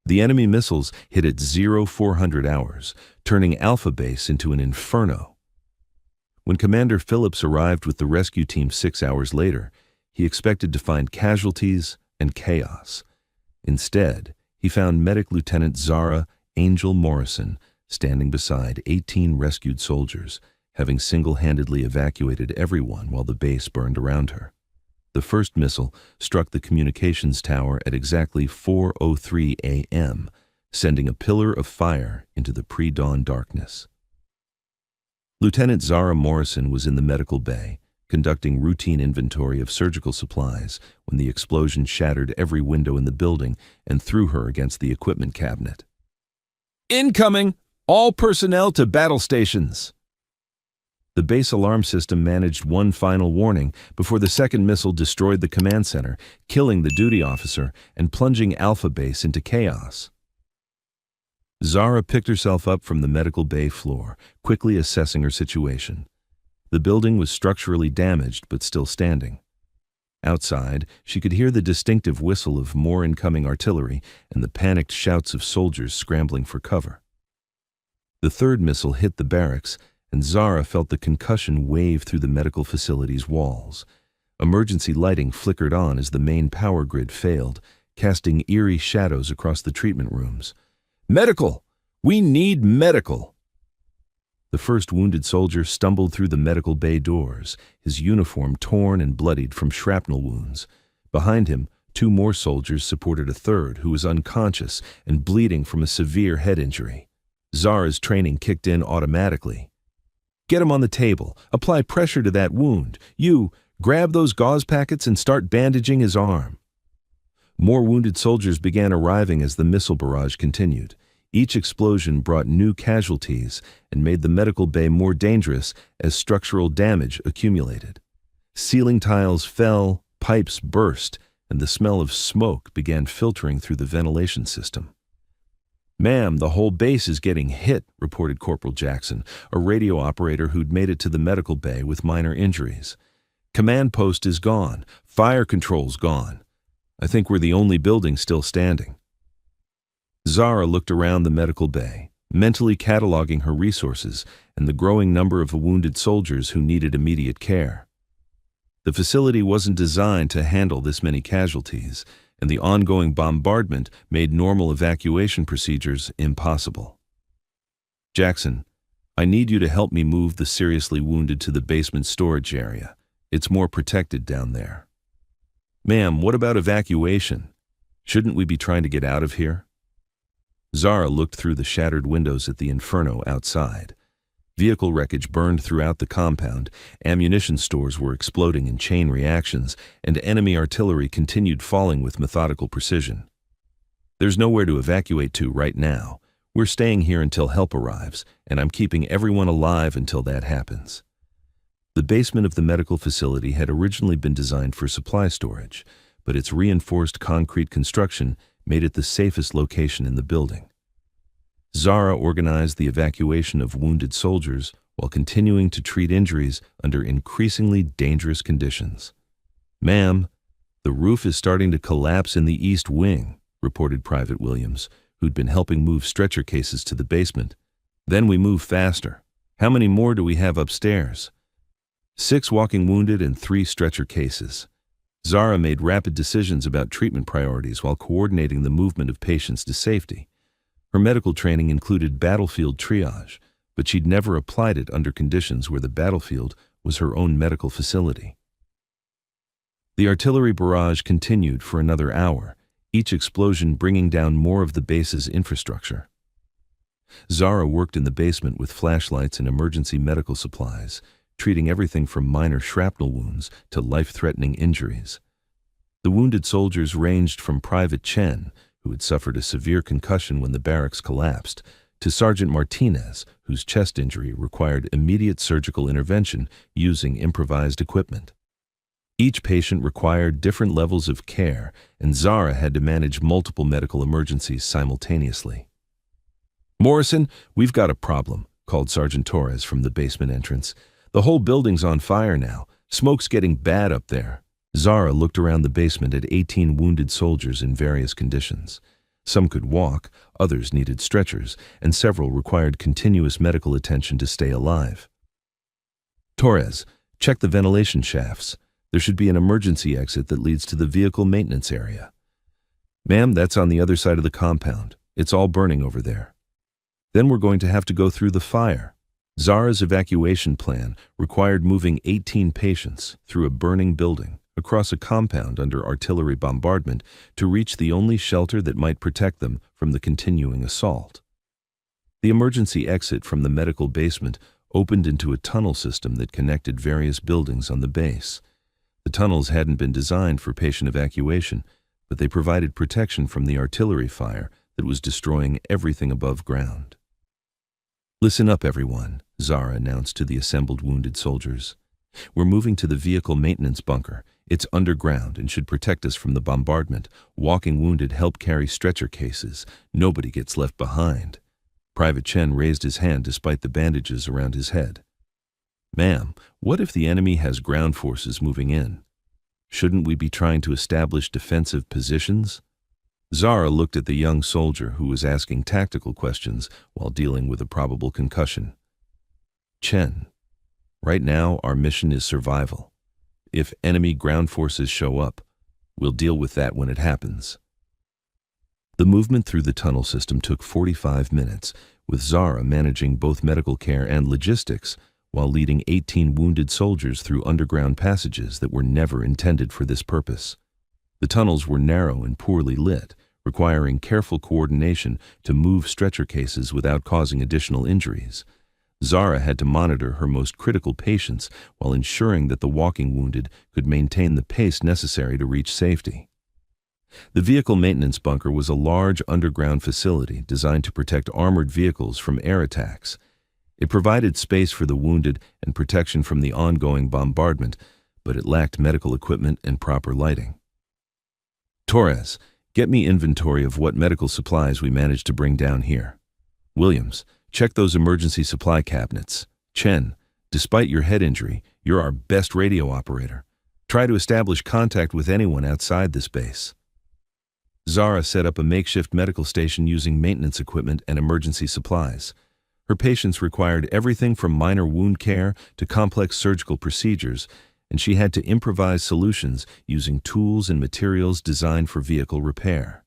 The enemy missiles hit at 0400 hours, turning Alpha Base into an inferno. When Commander Phillips arrived with the rescue team 6 hours later, he expected to find casualties and chaos. Instead, he found Medic Lieutenant Zara Angel Morrison standing beside 18 rescued soldiers, having single-handedly evacuated everyone while the base burned around her. The first missile struck the communications tower at exactly 4:03 a.m., sending a pillar of fire into the pre-dawn darkness. Lieutenant Zara Morrison was in the medical bay, conducting routine inventory of surgical supplies when the explosion shattered every window in the building and threw her against the equipment cabinet. "Incoming! All personnel to battle stations!" The base alarm system managed one final warning before the second missile destroyed the command center, killing the duty officer and plunging Alpha Base into chaos. Zara picked herself up from the medical bay floor, quickly assessing her situation. The building was structurally damaged but still standing. Outside, she could hear the distinctive whistle of more incoming artillery and the panicked shouts of soldiers scrambling for cover. The third missile hit the barracks, and Zara felt the concussion wave through the medical facility's walls. Emergency lighting flickered on as the main power grid failed, casting eerie shadows across the treatment rooms. "Medical! We need medical!" The first wounded soldier stumbled through the medical bay doors, his uniform torn and bloodied from shrapnel wounds. Behind him, 2 more soldiers supported a third who was unconscious and bleeding from a severe head injury. Zara's training kicked in automatically. "Get him on the table. Apply pressure to that wound. You, grab those gauze packets and start bandaging his arm." More wounded soldiers began arriving as the missile barrage continued. Each explosion brought new casualties and made the medical bay more dangerous as structural damage accumulated. Ceiling tiles fell, pipes burst, and the smell of smoke began filtering through the ventilation system. "Ma'am, the whole base is getting hit," reported Corporal Jackson, a radio operator who'd made it to the medical bay with minor injuries. "Command post is gone. Fire control's gone. I think we're the only building still standing." Zara looked around the medical bay, mentally cataloging her resources and the growing number of wounded soldiers who needed immediate care. The facility wasn't designed to handle this many casualties, and the ongoing bombardment made normal evacuation procedures impossible. "Jackson, I need you to help me move the seriously wounded to the basement storage area. It's more protected down there." "Ma'am, what about evacuation? Shouldn't we be trying to get out of here?" Zara looked through the shattered windows at the inferno outside. Vehicle wreckage burned throughout the compound, ammunition stores were exploding in chain reactions, and enemy artillery continued falling with methodical precision. "There's nowhere to evacuate to right now. We're staying here until help arrives, and I'm keeping everyone alive until that happens." The basement of the medical facility had originally been designed for supply storage, but its reinforced concrete construction made it the safest location in the building. Zara organized the evacuation of wounded soldiers while continuing to treat injuries under increasingly dangerous conditions. "Ma'am, the roof is starting to collapse in the east wing," reported Private Williams, who'd been helping move stretcher cases to the basement. "Then we move faster. How many more do we have upstairs?" 6 walking wounded and 3 stretcher cases. Zara made rapid decisions about treatment priorities while coordinating the movement of patients to safety. Her medical training included battlefield triage, but she'd never applied it under conditions where the battlefield was her own medical facility. The artillery barrage continued for another hour, each explosion bringing down more of the base's infrastructure. Zara worked in the basement with flashlights and emergency medical supplies, treating everything from minor shrapnel wounds to life-threatening injuries. The wounded soldiers ranged from Private Chen, who had suffered a severe concussion when the barracks collapsed, to Sergeant Martinez, whose chest injury required immediate surgical intervention using improvised equipment. Each patient required different levels of care, and Zara had to manage multiple medical emergencies simultaneously. "Morrison, we've got a problem," called Sergeant Torres from the basement entrance. "The whole building's on fire now. Smoke's getting bad up there." Zara looked around the basement at 18 wounded soldiers in various conditions. Some could walk, others needed stretchers, and several required continuous medical attention to stay alive. Torres, check the ventilation shafts. There should be an emergency exit that leads to the vehicle maintenance area. Ma'am, that's on the other side of the compound. It's all burning over there. Then we're going to have to go through the fire. Zara's evacuation plan required moving 18 patients through a burning building across a compound under artillery bombardment to reach the only shelter that might protect them from the continuing assault. The emergency exit from the medical basement opened into a tunnel system that connected various buildings on the base. The tunnels hadn't been designed for patient evacuation, but they provided protection from the artillery fire that was destroying everything above ground. "Listen up, everyone," Zara announced to the assembled wounded soldiers. "We're moving to the vehicle maintenance bunker. It's underground and should protect us from the bombardment. Walking wounded help carry stretcher cases. Nobody gets left behind." Private Chen raised his hand despite the bandages around his head. "Ma'am, what if the enemy has ground forces moving in? Shouldn't we be trying to establish defensive positions?" Zara looked at the young soldier who was asking tactical questions while dealing with a probable concussion. "Chen, right now our mission is survival. If enemy ground forces show up, we'll deal with that when it happens." The movement through the tunnel system took 45 minutes, with Zara managing both medical care and logistics while leading 18 wounded soldiers through underground passages that were never intended for this purpose. The tunnels were narrow and poorly lit, requiring careful coordination to move stretcher cases without causing additional injuries. Zara had to monitor her most critical patients while ensuring that the walking wounded could maintain the pace necessary to reach safety. The vehicle maintenance bunker was a large underground facility designed to protect armored vehicles from air attacks. It provided space for the wounded and protection from the ongoing bombardment, but it lacked medical equipment and proper lighting. "Torres, get me inventory of what medical supplies we managed to bring down here. Williams, check those emergency supply cabinets. Chen, despite your head injury, you're our best radio operator. Try to establish contact with anyone outside this base." Zara set up a makeshift medical station using maintenance equipment and emergency supplies. Her patients required everything from minor wound care to complex surgical procedures, and she had to improvise solutions using tools and materials designed for vehicle repair.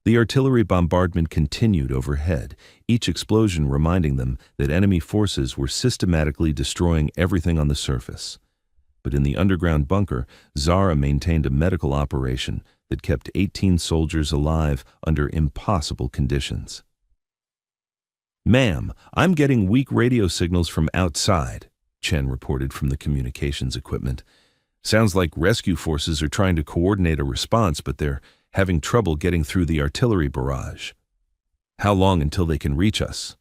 The artillery bombardment continued overhead, each explosion reminding them that enemy forces were systematically destroying everything on the surface. But in the underground bunker, Zara maintained a medical operation that kept 18 soldiers alive under impossible conditions. "Ma'am, I'm getting weak radio signals from outside," Chen reported from the communications equipment. "Sounds like rescue forces are trying to coordinate a response, but they're having trouble getting through the artillery barrage. How long until they can reach us?"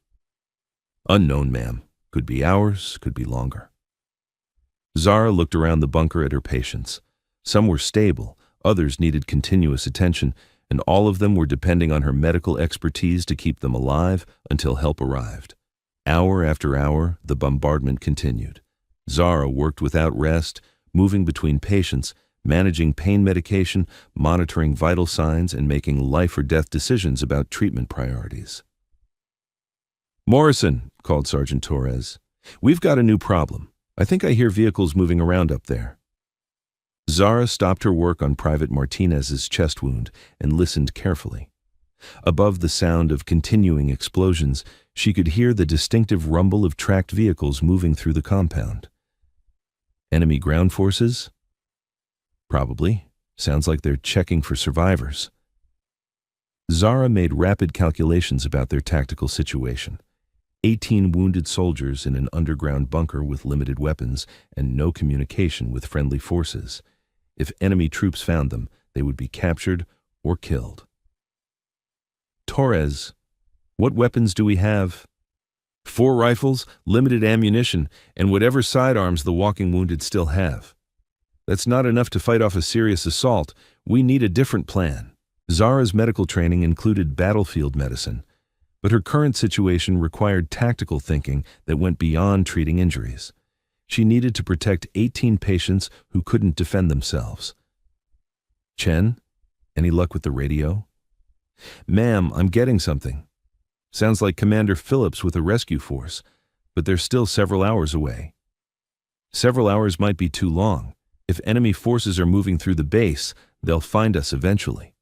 "Unknown, ma'am. Could be hours, could be longer." Zara looked around the bunker at her patients. Some were stable, others needed continuous attention, and all of them were depending on her medical expertise to keep them alive until help arrived. Hour after hour, the bombardment continued. Zara worked without rest, moving between patients, managing pain medication, monitoring vital signs, and making life-or-death decisions about treatment priorities. "Morrison," called Sergeant Torres, "we've got a new problem. I think I hear vehicles moving around up there." Zara stopped her work on Private Martinez's chest wound and listened carefully. Above the sound of continuing explosions, she could hear the distinctive rumble of tracked vehicles moving through the compound. Enemy ground forces? Probably. Sounds like they're checking for survivors. Zara made rapid calculations about their tactical situation. 18 wounded soldiers in an underground bunker with limited weapons and no communication with friendly forces. If enemy troops found them, they would be captured or killed. "Torres, what weapons do we have?" 4 rifles, limited ammunition, and whatever sidearms the walking wounded still have. That's not enough to fight off a serious assault. We need a different plan." Zara's medical training included battlefield medicine, but her current situation required tactical thinking that went beyond treating injuries. She needed to protect 18 patients who couldn't defend themselves. "Chen, any luck with the radio?" "Ma'am, I'm getting something. Sounds like Commander Phillips with a rescue force, but they're still several hours away." "Several hours might be too long. If enemy forces are moving through the base, they'll find us eventually."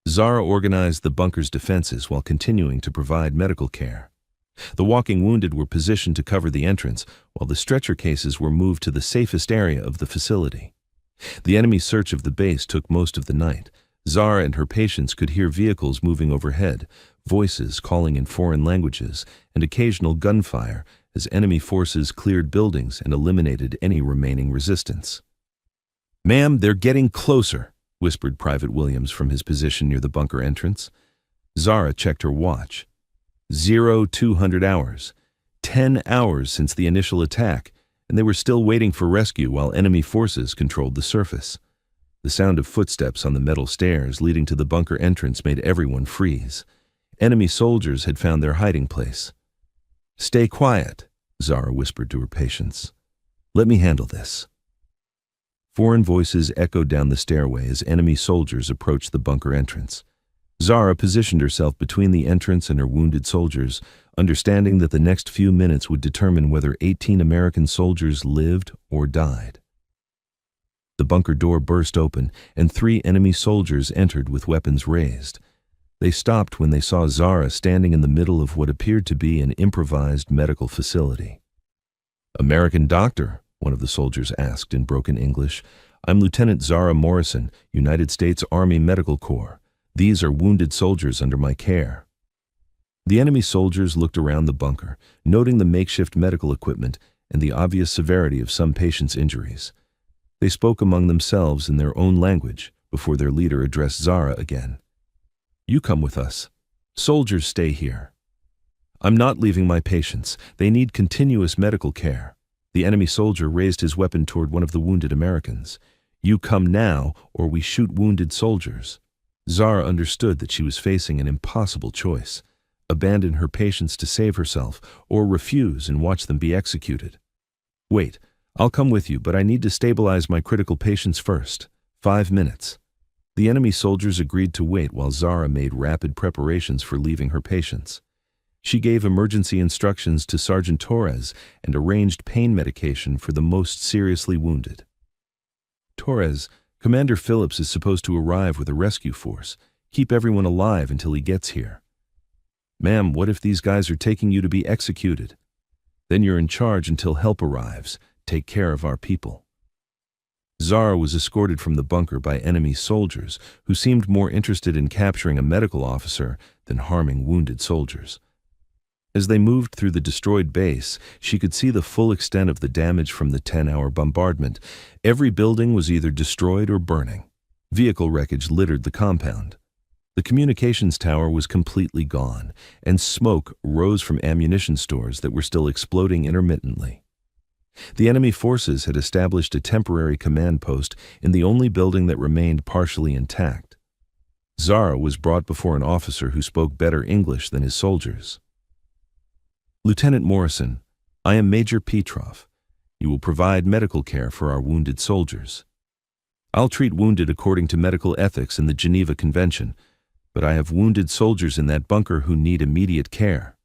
Zara organized the bunker's defenses while continuing to provide medical care. The walking wounded were positioned to cover the entrance, while the stretcher cases were moved to the safest area of the facility. The enemy's search of the base took most of the night. Zara and her patients could hear vehicles moving overhead, voices calling in foreign languages, and occasional gunfire as enemy forces cleared buildings and eliminated any remaining resistance. "Ma'am, they're getting closer," whispered Private Williams from his position near the bunker entrance. Zara checked her watch. 0200 hours. 10 hours since the initial attack, and they were still waiting for rescue while enemy forces controlled the surface. The sound of footsteps on the metal stairs leading to the bunker entrance made everyone freeze. Enemy soldiers had found their hiding place. "Stay quiet," Zara whispered to her patients. "Let me handle this." Foreign voices echoed down the stairway as enemy soldiers approached the bunker entrance. Zara positioned herself between the entrance and her wounded soldiers, understanding that the next few minutes would determine whether 18 American soldiers lived or died. The bunker door burst open, and 3 enemy soldiers entered with weapons raised. They stopped when they saw Zara standing in the middle of what appeared to be an improvised medical facility. "American doctor?" one of the soldiers asked in broken English. "I'm Lieutenant Zara Morrison, United States Army Medical Corps. These are wounded soldiers under my care." The enemy soldiers looked around the bunker, noting the makeshift medical equipment and the obvious severity of some patients' injuries. They spoke among themselves in their own language before their leader addressed Zara again. "You come with us. Soldiers stay here." "I'm not leaving my patients. They need continuous medical care." The enemy soldier raised his weapon toward one of the wounded Americans. "You come now, or we shoot wounded soldiers." Zara understood that she was facing an impossible choice: abandon her patients to save herself, or refuse and watch them be executed. "Wait, I'll come with you, but I need to stabilize my critical patients first. 5 minutes. The enemy soldiers agreed to wait while Zara made rapid preparations for leaving her patients. She gave emergency instructions to Sergeant Torres and arranged pain medication for the most seriously wounded. "Torres, Commander Phillips is supposed to arrive with a rescue force. Keep everyone alive until he gets here." "Ma'am, what if these guys are taking you to be executed?" "Then you're in charge until help arrives. Take care of our people." Zara was escorted from the bunker by enemy soldiers who seemed more interested in capturing a medical officer than harming wounded soldiers. As they moved through the destroyed base, she could see the full extent of the damage from the 10-hour bombardment. Every building was either destroyed or burning. Vehicle wreckage littered the compound. The communications tower was completely gone, and smoke rose from ammunition stores that were still exploding intermittently. The enemy forces had established a temporary command post in the only building that remained partially intact. Zara was brought before an officer who spoke better English than his soldiers. "Lieutenant Morrison, I am Major Petroff. You will provide medical care for our wounded soldiers. I'll treat wounded according to medical ethics in the Geneva Convention, but I have wounded soldiers in that bunker who need immediate care.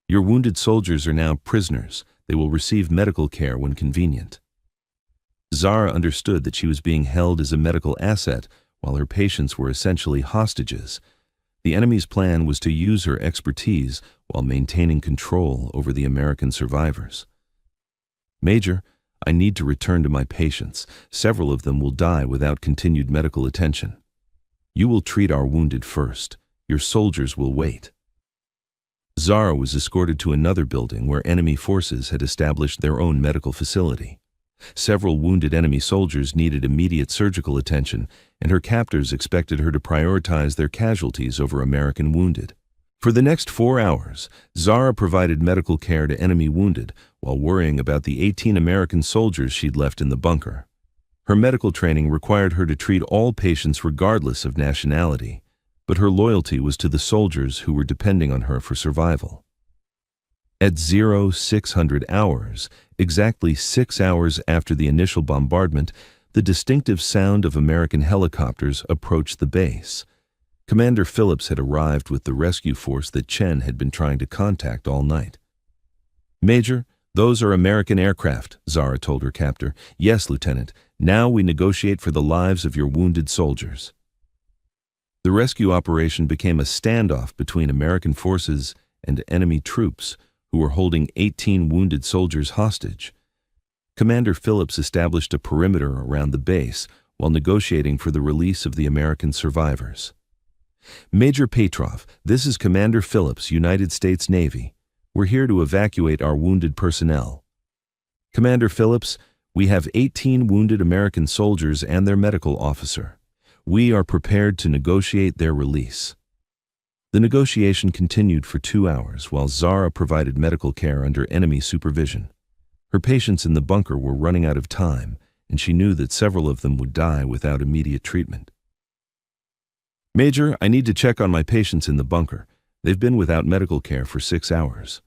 Your wounded soldiers are now prisoners. They will receive medical care when convenient." Zara understood that she was being held as a medical asset while her patients were essentially hostages. The enemy's plan was to use her expertise while maintaining control over the American survivors. "Major, I need to return to my patients. Several of them will die without continued medical attention. You will treat our wounded first. Your soldiers will wait." Zara was escorted to another building where enemy forces had established their own medical facility. Several wounded enemy soldiers needed immediate surgical attention, and her captors expected her to prioritize their casualties over American wounded. For the next 4 hours, Zara provided medical care to enemy wounded while worrying about the 18 American soldiers she'd left in the bunker. Her medical training required her to treat all patients regardless of nationality, but her loyalty was to the soldiers who were depending on her for survival. At 0600 hours, exactly 6 hours after the initial bombardment, the distinctive sound of American helicopters approached the base. Commander Phillips had arrived with the rescue force that Chen had been trying to contact all night. "Major, those are American aircraft," Zara told her captor. "Yes, Lieutenant. Now we negotiate for the lives of your wounded soldiers." The rescue operation became a standoff between American forces and enemy troops who were holding 18 wounded soldiers hostage. Commander Phillips established a perimeter around the base while negotiating for the release of the American survivors. "Major Petrov, this is Commander Phillips, United States Navy. We're here to evacuate our wounded personnel." "Commander Phillips, we have 18 wounded American soldiers and their medical officer. We are prepared to negotiate their release." The negotiation continued for 2 hours while Zara provided medical care under enemy supervision. Her patients in the bunker were running out of time, and she knew that several of them would die without immediate treatment. "Major, I need to check on my patients in the bunker. They've been without medical care for 6 hours."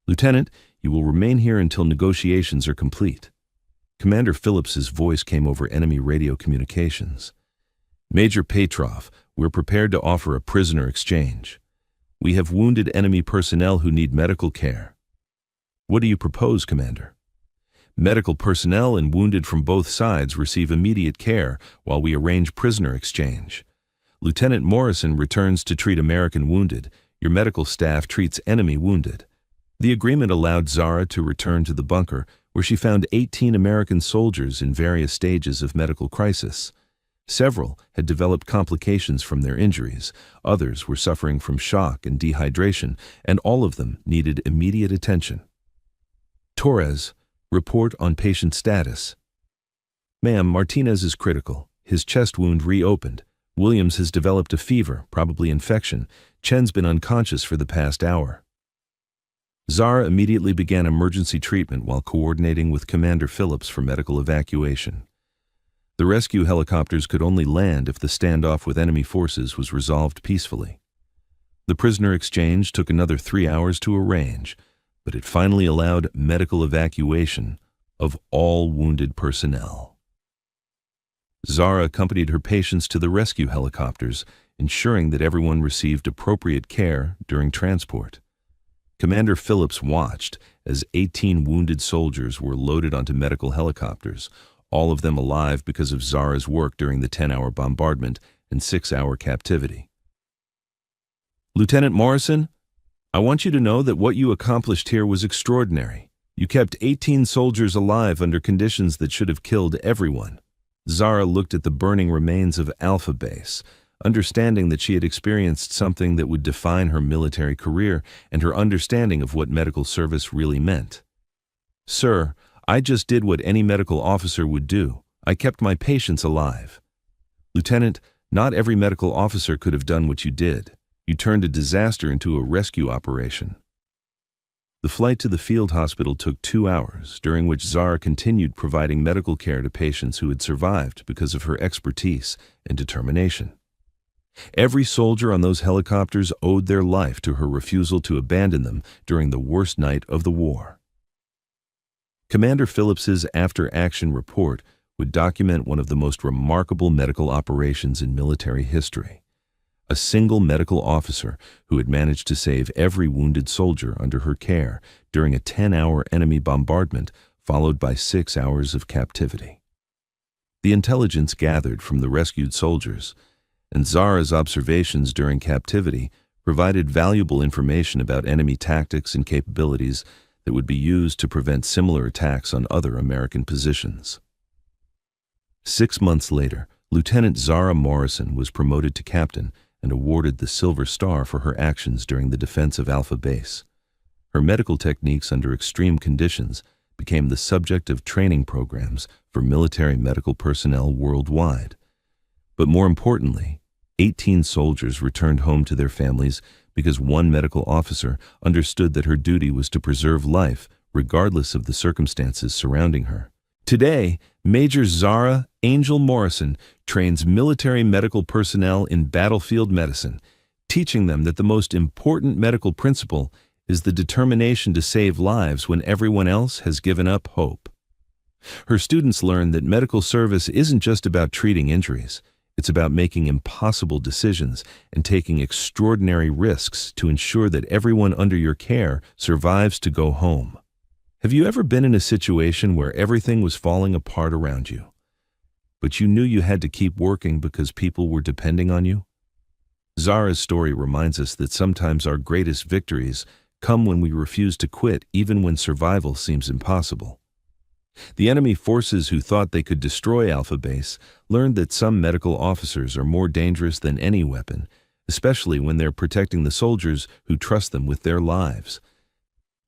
"Lieutenant, you will remain here until negotiations are complete." Commander Phillips's voice came over enemy radio communications. "Major Petrov, we're prepared to offer a prisoner exchange. We have wounded enemy personnel who need medical care." "What do you propose, Commander?" "Medical personnel and wounded from both sides receive immediate care while we arrange prisoner exchange. Lieutenant Morrison returns to treat American wounded. Your medical staff treats enemy wounded." The agreement allowed Zara to return to the bunker, where she found 18 American soldiers in various stages of medical crisis. Several had developed complications from their injuries, others were suffering from shock and dehydration, and all of them needed immediate attention. "Torres, report on patient status." "Ma'am, Martinez is critical. His chest wound reopened. Williams has developed a fever, probably infection. Chen's been unconscious for the past hour." Zara immediately began emergency treatment while coordinating with Commander Phillips for medical evacuation. The rescue helicopters could only land if the standoff with enemy forces was resolved peacefully. The prisoner exchange took another 3 hours to arrange, but it finally allowed medical evacuation of all wounded personnel. Zara accompanied her patients to the rescue helicopters, ensuring that everyone received appropriate care during transport. Commander Phillips watched as 18 wounded soldiers were loaded onto medical helicopters, all of them alive because of Zara's work during the 10-hour bombardment and 6-hour captivity. "Lieutenant Morrison, I want you to know that what you accomplished here was extraordinary. You kept 18 soldiers alive under conditions that should have killed everyone." Zara looked at the burning remains of Alpha Base, understanding that she had experienced something that would define her military career and her understanding of what medical service really meant. "Sir, I just did what any medical officer would do. I kept my patients alive." "Lieutenant, not every medical officer could have done what you did. You turned a disaster into a rescue operation." The flight to the field hospital took 2 hours, during which Zara continued providing medical care to patients who had survived because of her expertise and determination. Every soldier on those helicopters owed their life to her refusal to abandon them during the worst night of the war. Commander Phillips's after-action report would document one of the most remarkable medical operations in military history. A single medical officer who had managed to save every wounded soldier under her care during a 10-hour enemy bombardment followed by 6 hours of captivity. The intelligence gathered from the rescued soldiers and Zara's observations during captivity provided valuable information about enemy tactics and capabilities that would be used to prevent similar attacks on other American positions. 6 months later, Lieutenant Zara Morrison was promoted to captain and awarded the Silver Star for her actions during the defense of Alpha Base. Her medical techniques under extreme conditions became the subject of training programs for military medical personnel worldwide. But more importantly, 18 soldiers returned home to their families because one medical officer understood that her duty was to preserve life regardless of the circumstances surrounding her. Today, Major Zara Angel Morrison trains military medical personnel in battlefield medicine, teaching them that the most important medical principle is the determination to save lives when everyone else has given up hope. Her students learn that medical service isn't just about treating injuries, It's about making impossible decisions and taking extraordinary risks to ensure that everyone under your care survives to go home. Have you ever been in a situation where everything was falling apart around you, but you knew you had to keep working because people were depending on you? Zara's story reminds us that sometimes our greatest victories come when we refuse to quit even when survival seems impossible. The enemy forces who thought they could destroy Alpha Base learned that some medical officers are more dangerous than any weapon, especially when they're protecting the soldiers who trust them with their lives.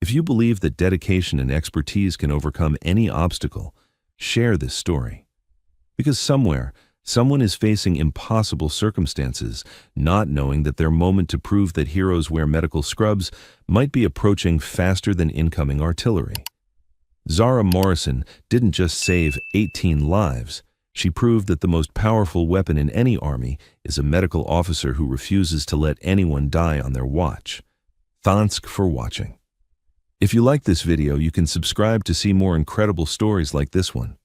If you believe that dedication and expertise can overcome any obstacle, share this story. Because somewhere, someone is facing impossible circumstances, not knowing that their moment to prove that heroes wear medical scrubs might be approaching faster than incoming artillery. Zara Morrison didn't just save 18 lives. She proved that the most powerful weapon in any army is a medical officer who refuses to let anyone die on their watch. Thanks for watching. If you like this video, you can subscribe to see more incredible stories like this one.